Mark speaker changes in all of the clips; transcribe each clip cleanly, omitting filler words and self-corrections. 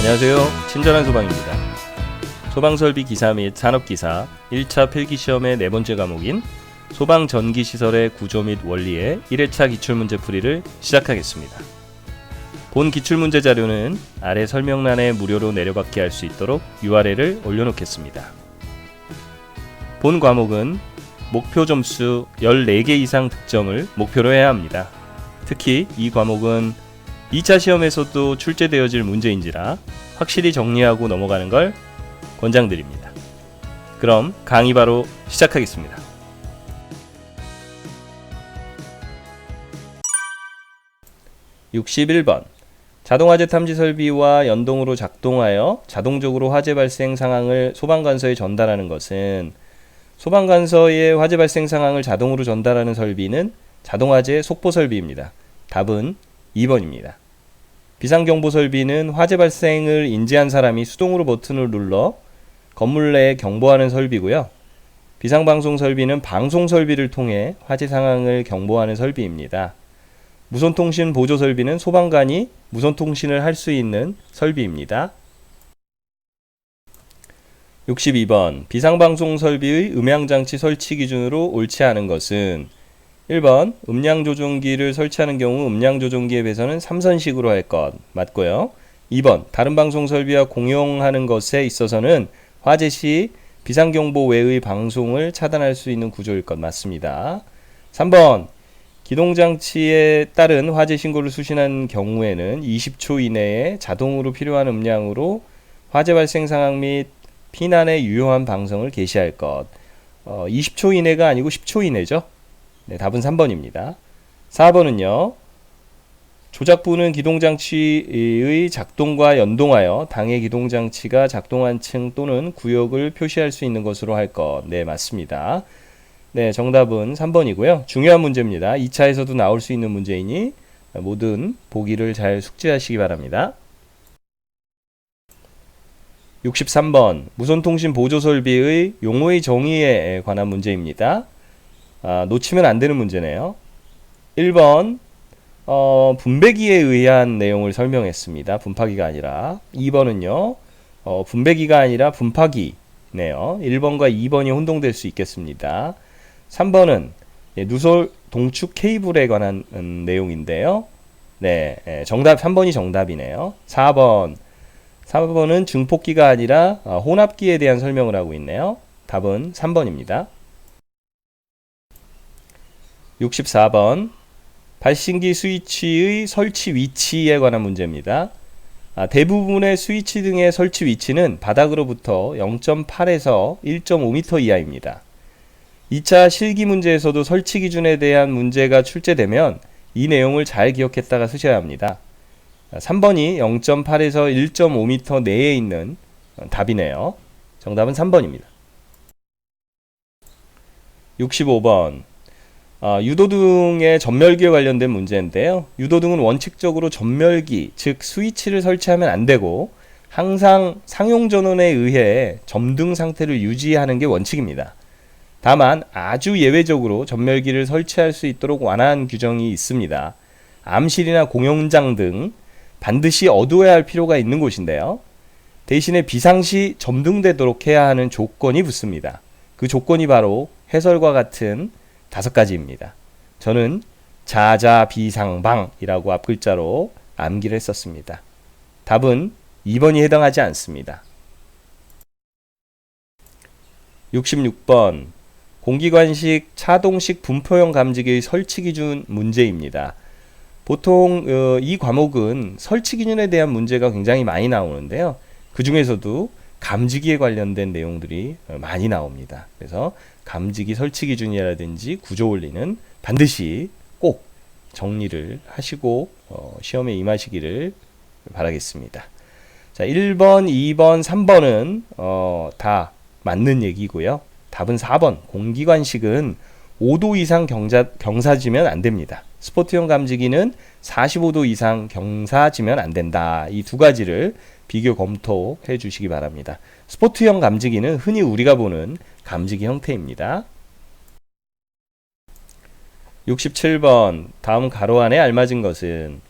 Speaker 1: 안녕하세요. 친절한 소방입니다. 소방설비 기사 및 산업기사 1차 필기시험의 네 번째 과목인 소방전기시설의 구조 및 원리의 1회차 기출문제 풀이를 시작하겠습니다. 본 기출문제 자료는 아래 설명란에 무료로 내려받게 할 수 있도록 URL을 올려놓겠습니다. 본 과목은 목표 점수 14개 이상 득점을 목표로 해야 합니다. 특히 이 과목은 2차 시험에서도 출제되어질 문제인지라 확실히 정리하고 넘어가는 걸 권장드립니다. 그럼 강의 바로 시작하겠습니다. (61번) 자동화재 탐지 설비와 연동으로 작동하여 자동적으로 화재 발생 상황을 소방관서에 전달하는 것은 소방관서의 화재 발생 상황을 자동으로 전달하는 설비는 자동화재 속보 설비입니다. 답은 2번입니다. 비상경보 설비는 화재 발생을 인지한 사람이 수동으로 버튼을 눌러 건물 내에 경보하는 설비고요. 비상방송 설비는 방송 설비를 통해 화재 상황을 경보하는 설비입니다. 무선통신 보조 설비는 소방관이 무선통신을 할 수 있는 설비입니다. 62번 비상방송 설비의 음향장치 설치 기준으로 옳지 않은 것은 1번 음량조종기를 설치하는 경우 음량조종기의 배선은 3선식으로 할 것 맞고요. 2번 다른 방송 설비와 공용하는 것에 있어서는 화재 시 비상경보 외의 방송을 차단할 수 있는 구조일 것 맞습니다. 3번 기동장치에 따른 화재 신고를 수신한 경우에는 20초 이내에 자동으로 필요한 음량으로 화재 발생 상황 및 피난에 유효한 방송을 개시할 것 20초 이내가 아니고 10초 이내죠. 네, 답은 3번입니다. 4번은요. 조작부는 기동장치의 작동과 연동하여 당해 기동장치가 작동한 층 또는 구역을 표시할 수 있는 것으로 할 것. 네, 맞습니다. 네, 정답은 3번이고요. 중요한 문제입니다. 2차에서도 나올 수 있는 문제이니 모든 보기를 잘 숙지하시기 바랍니다. 63번 무선통신 보조설비의 용어의 정의에 관한 문제입니다. 놓치면 안 되는 문제네요. 1번 분배기에 의한 내용을 설명했습니다. 분파기가 아니라. 2번은요. 분배기가 아니라 분파기네요. 1번과 2번이 혼동될 수 있겠습니다. 3번은 누설 동축 케이블에 관한 내용인데요. 네, 정답 3번이 정답이네요. 4번은 증폭기가 아니라 혼합기에 대한 설명을 하고 있네요. 답은 3번입니다. 64번 발신기 스위치의 설치 위치에 관한 문제입니다. 대부분의 스위치 등의 설치 위치는 바닥으로부터 0.8에서 1.5m 이하입니다. 2차 실기 문제에서도 설치 기준에 대한 문제가 출제되면 이 내용을 잘 기억했다가 쓰셔야 합니다. 3번이 0.8에서 1.5m 내에 있는 답이네요. 정답은 3번입니다. 65번 유도등의 전멸기에 관련된 문제인데요. 유도등은 원칙적으로 전멸기, 즉 스위치를 설치하면 안 되고 항상 상용전원에 의해 점등 상태를 유지하는 게 원칙입니다. 다만 아주 예외적으로 전멸기를 설치할 수 있도록 완화한 규정이 있습니다. 암실이나 공용장 등 반드시 어두워야 할 필요가 있는 곳인데요. 대신에 비상시 점등되도록 해야 하는 조건이 붙습니다. 그 조건이 바로 해설과 같은 5가지입니다. 저는 자자비상방이라고 앞글자로 암기를 했었습니다. 답은 2번이 해당하지 않습니다. 66번 공기관식 차동식 분포형 감지기의 설치 기준 문제입니다. 보통 이 과목은 설치 기준에 대한 문제가 굉장히 많이 나오는데요. 그 중에서도 감지기에 관련된 내용들이 많이 나옵니다. 그래서 감지기 설치 기준이라든지 구조 원리는 반드시 꼭 정리를 하시고 시험에 임하시기를 바라겠습니다. 자, 1번, 2번, 3번은 다 맞는 얘기고요. 답은 4번 공기관식은 5도 이상 경사지면 안 됩니다. 스포트형 감지기는 45도 이상 경사지면 안 된다. 이 2가지를 비교 검토해 주시기 바랍니다. 스포트형 감지기는 흔히 우리가 보는 감지기 형태입니다. 67번 다음 가로 안에 알맞은 것은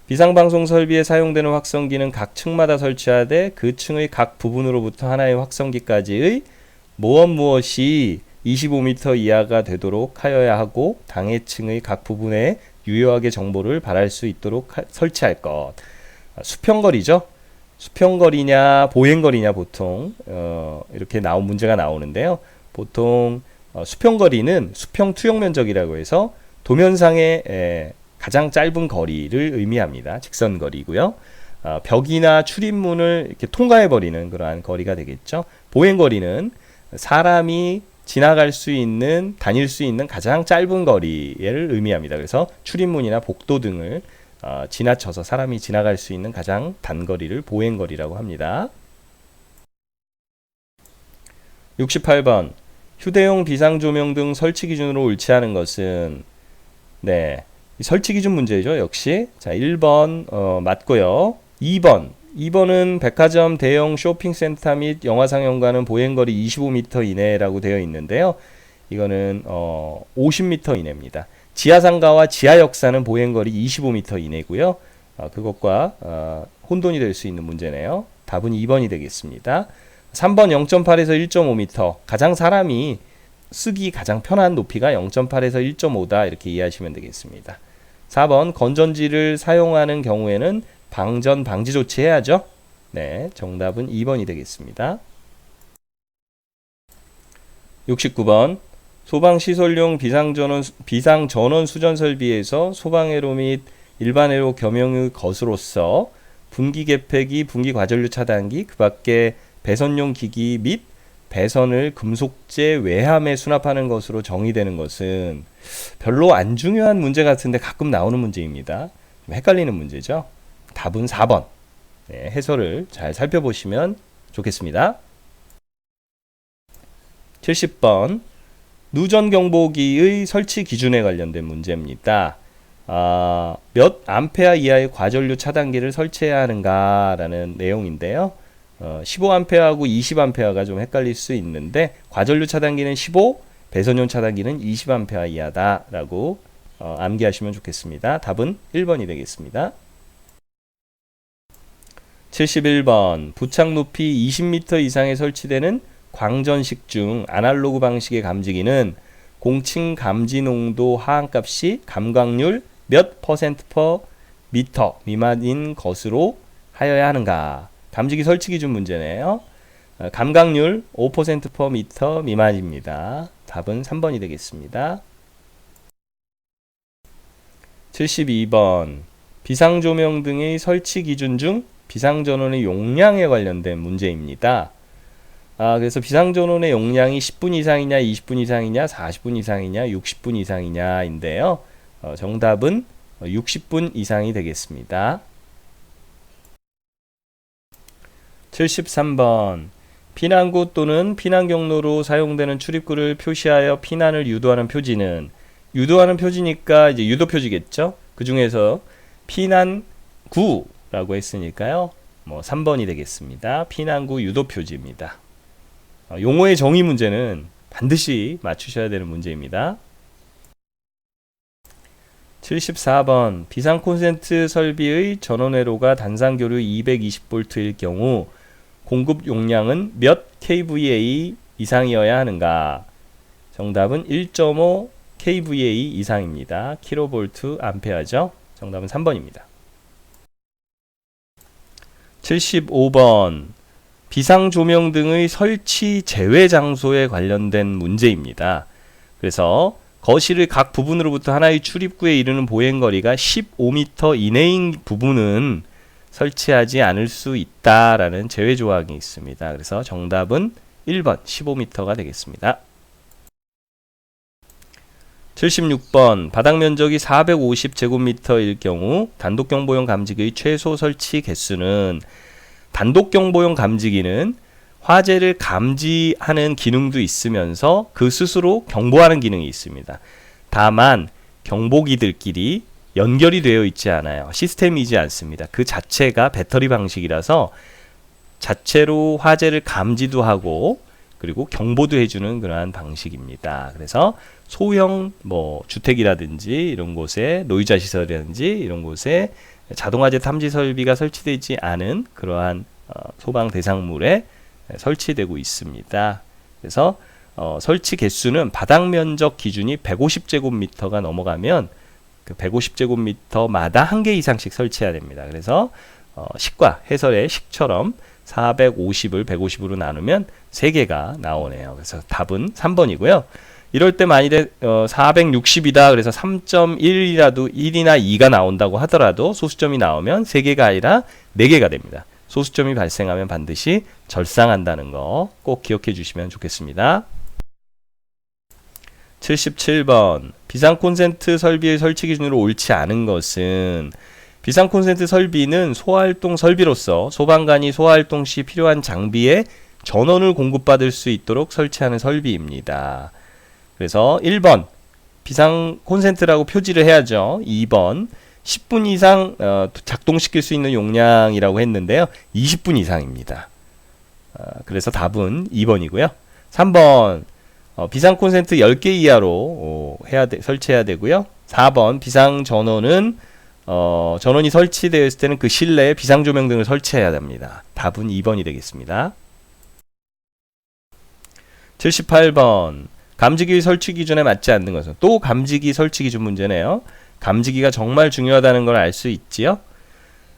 Speaker 1: 비상방송 설비에 사용되는 확성기는 각 층마다 설치하되 그 층의 각 부분으로부터 하나의 확성기까지의 무엇이 25m 이하가 되도록 하여야 하고 당해층의 각 부분에 유효하게 정보를 발할 수 있도록 설치할 것. 수평거리죠. 수평거리냐 보행거리냐 보통 이렇게 문제가 나오는데요. 보통 수평거리는 수평 투영 면적이라고 해서 도면상의 가장 짧은 거리를 의미합니다. 직선거리고요. 벽이나 출입문을 이렇게 통과해버리는 그러한 거리가 되겠죠. 보행거리는 사람이 지나갈 수 있는, 다닐 수 있는 가장 짧은 거리를 의미합니다. 그래서 출입문이나 복도 등을 지나쳐서 사람이 지나갈 수 있는 가장 단거리를 보행거리라고 합니다. 68번 휴대용 비상조명 등 설치 기준으로 옳지 않은 것은 설치 기준 문제죠. 역시 자 1번 맞고요. 2번은 백화점, 대형 쇼핑센터 및 영화상영관은 보행거리 25m 이내라고 되어 있는데요. 이거는 50m 이내입니다. 지하상가와 지하역사는 보행거리 25m 이내고요. 그것과 혼돈이 될 수 있는 문제네요. 답은 2번이 되겠습니다. 3번 0.8에서 1.5m 가장 사람이 쓰기 가장 편한 높이가 0.8에서 1.5다 이렇게 이해하시면 되겠습니다. 4번 건전지를 사용하는 경우에는 방전 방지 조치해야죠. 네, 정답은 2번이 되겠습니다. 69번 소방시설용 비상전원 수전 설비에서 소방회로 및 일반회로 겸용의 것으로서 분기 개폐기, 분기 과전류 차단기, 그 밖에 배선용 기기 및 배선을 금속재 외함에 수납하는 것으로 정의되는 것은 별로 안 중요한 문제 같은데 가끔 나오는 문제입니다. 좀 헷갈리는 문제죠. 답은 4번. 네, 해설을 잘 살펴보시면 좋겠습니다. 70번 누전 경보기의 설치 기준에 관련된 문제입니다. 몇 암페어 이하의 과전류 차단기를 설치해야 하는가라는 내용인데요. 15A하고 20A가 좀 헷갈릴 수 있는데 과전류 차단기는 15, 배선용 차단기는 20A 이하다라고 암기하시면 좋겠습니다. 답은 1번이 되겠습니다. 71번 부착 높이 20m 이상에 설치되는 광전식 중 아날로그 방식의 감지기는 공칭 감지 농도 하한값이 감광률 몇 %per 미터 미만인 것으로 하여야 하는가. 감지기 설치 기준 문제네요. 감광률 5% m 미만입니다. 답은 3번이 되겠습니다. 72번 비상조명 등의 설치 기준 중 비상전원의 용량에 관련된 문제입니다. 그래서 비상전원의 용량이 10분 이상이냐, 20분 이상이냐, 40분 이상이냐, 60분 이상이냐인데요. 정답은 60분 이상이 되겠습니다. 73번 피난구 또는 피난경로로 사용되는 출입구를 표시하여 피난을 유도하는 표지는 유도하는 표지니까 이제 유도 표지겠죠. 그 중에서 피난구라고 했으니까요. 3번이 되겠습니다. 피난구 유도 표지입니다. 용어의 정의 문제는 반드시 맞추셔야 되는 문제입니다. 74번 비상 콘센트 설비의 전원회로가 단상교류 220V일 경우 공급 용량은 몇 kVA 이상이어야 하는가? 정답은 1.5 kVA 이상입니다. 킬로볼트 암페어죠. 정답은 3번입니다. 75번 비상조명 등의 설치 제외 장소에 관련된 문제입니다. 그래서 거실의 각 부분으로부터 하나의 출입구에 이르는 보행거리가 15m 이내인 부분은 설치하지 않을 수 있다라는 제외 조항이 있습니다. 그래서 정답은 1번 15m가 되겠습니다. 76번 바닥 면적이 450제곱미터일 경우 단독경보용 감지기의 최소 설치 개수는 단독경보용 감지기는 화재를 감지하는 기능도 있으면서 그 스스로 경보하는 기능이 있습니다. 다만 경보기들끼리 연결이 되어 있지 않아요. 시스템이지 않습니다. 그 자체가 배터리 방식이라서 자체로 화재를 감지도 하고 그리고 경보도 해주는 그러한 방식입니다. 그래서 소형 주택이라든지 이런 곳에 노이자 시설이라든지 이런 곳에 자동화재 탐지 설비가 설치되지 않은 그러한 소방 대상물에 설치되고 있습니다. 그래서 설치 개수는 바닥 면적 기준이 150제곱미터가 넘어가면 그 150제곱미터마다 한 개 이상씩 설치해야 됩니다. 그래서 식과 해설의 식처럼 450을 150으로 나누면 3개가 나오네요. 그래서 답은 3번이고요. 이럴 때 만일에 460이다 그래서 3.1이라도 1이나 2가 나온다고 하더라도 소수점이 나오면 3개가 아니라 4개가 됩니다. 소수점이 발생하면 반드시 절상한다는 거 꼭 기억해 주시면 좋겠습니다. 77번 비상 콘센트 설비의 설치 기준으로 옳지 않은 것은 비상 콘센트 설비는 소활동 설비로서 소방관이 소활동 시 필요한 장비에 전원을 공급받을 수 있도록 설치하는 설비입니다. 그래서 1번 비상 콘센트라고 표지를 해야죠. 2번 10분 이상 작동시킬 수 있는 용량이라고 했는데요. 20분 이상입니다. 그래서 답은 2번이고요. 3번 비상 콘센트 10개 이하로 설치해야 되고요. 4번 비상 전원은 전원이 설치되어 있을 때는 그 실내에 비상 조명 등을 설치해야 됩니다. 답은 2번이 되겠습니다. 78번 감지기 설치 기준에 맞지 않는 것은 또 감지기 설치 기준 문제네요. 감지기가 정말 중요하다는 걸 알 수 있지요.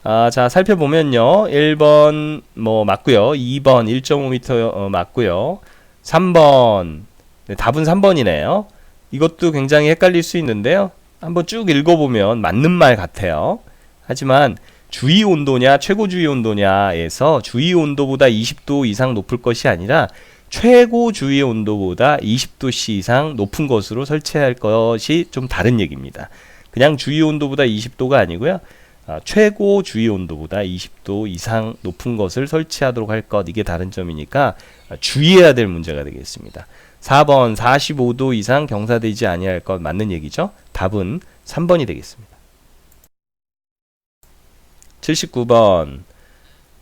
Speaker 1: 자 살펴보면요. 1번 맞고요. 2번 1.5m 맞고요. 3번 네, 답은 3번이네요. 이것도 굉장히 헷갈릴 수 있는데요. 한번 쭉 읽어보면 맞는 말 같아요. 하지만 주위 온도냐 최고 주위 온도냐에서 주위 온도보다 20도 이상 높을 것이 아니라 최고 주위 온도보다 20도씨 이상 높은 것으로 설치해야 할 것이 좀 다른 얘기입니다. 그냥 주위 온도보다 20도가 아니고요. 최고 주위 온도보다 20도 이상 높은 것을 설치하도록 할 것, 이게 다른 점이니까 주의해야 될 문제가 되겠습니다. 4번 45도 이상 경사되지 아니할 것 맞는 얘기죠. 답은 3번이 되겠습니다. 79번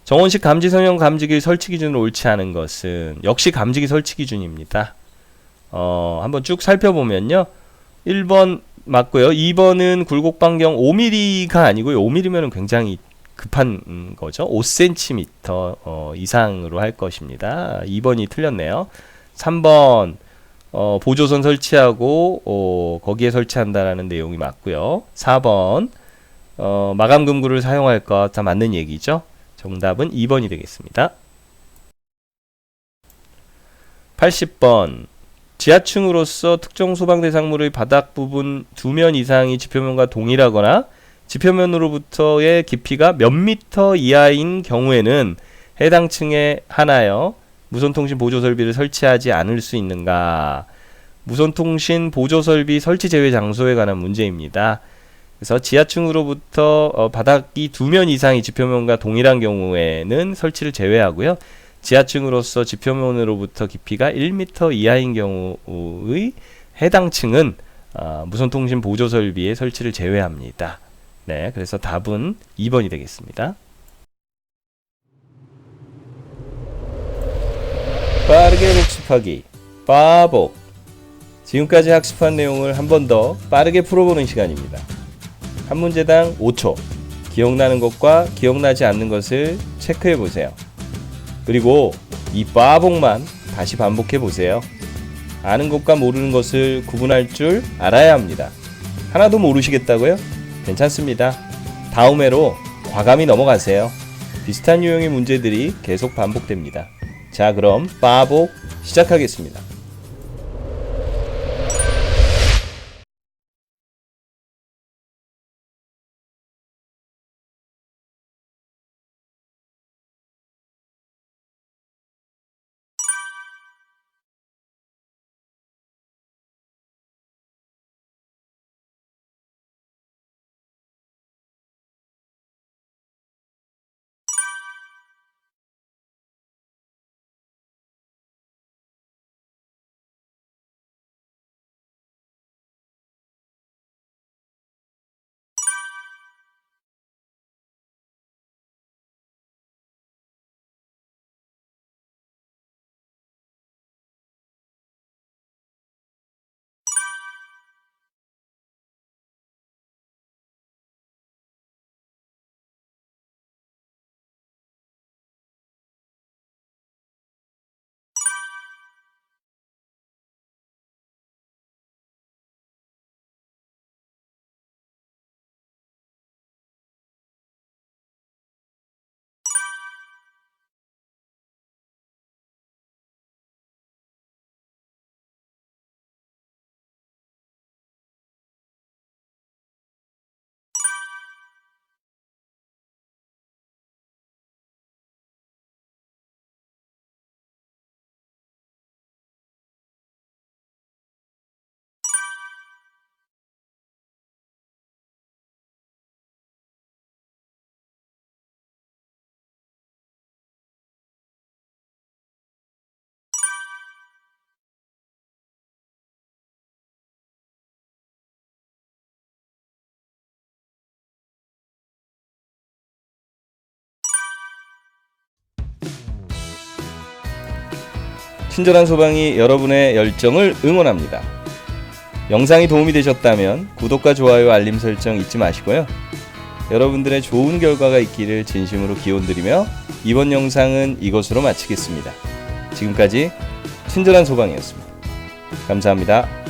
Speaker 1: 정원식 감지 성형 감지기 설치 기준으로 옳지 않은 것은 역시 감지기 설치 기준입니다. 한번 쭉 살펴보면요. 1번 맞고요. 2번은 굴곡 반경 5mm가 아니고요. 5mm면 굉장히 급한 거죠. 5cm 이상으로 할 것입니다. 2번이 틀렸네요. 3번 보조선 설치하고 거기에 설치한다라는 내용이 맞고요. 4번 마감 금구를 사용할 것 다 맞는 얘기죠. 정답은 2번이 되겠습니다. 80번 지하층으로서 특정 소방 대상물의 바닥 부분 2면 이상이 지표면과 동일하거나 지표면으로부터의 깊이가 몇 미터 이하인 경우에는 해당 층에 하나여 무선통신 보조설비를 설치하지 않을 수 있는가? 무선통신 보조설비 설치 제외 장소에 관한 문제입니다. 그래서 지하층으로부터 바닥이 2면 이상이 지표면과 동일한 경우에는 설치를 제외하고요. 지하층으로서 지표면으로부터 깊이가 1m 이하인 경우의 해당 층은 무선통신 보조설비의 설치를 제외합니다. 네, 그래서 답은 2번이 되겠습니다. 빠르게 복습하기 빠복. 지금까지 학습한 내용을 한 번 더 빠르게 풀어보는 시간입니다. 한 문제당 5초. 기억나는 것과 기억나지 않는 것을 체크해 보세요. 그리고 이 빠복만 다시 반복해 보세요. 아는 것과 모르는 것을 구분할 줄 알아야 합니다. 하나도 모르시겠다고요? 괜찮습니다. 다음 회로 과감히 넘어가세요. 비슷한 유형의 문제들이 계속 반복됩니다. 자, 그럼 빠복 시작하겠습니다. 친절한 소방이 여러분의 열정을 응원합니다. 영상이 도움이 되셨다면 구독과 좋아요, 알림 설정 잊지 마시고요. 여러분들의 좋은 결과가 있기를 진심으로 기원드리며 이번 영상은 이것으로 마치겠습니다. 지금까지 친절한 소방이었습니다. 감사합니다.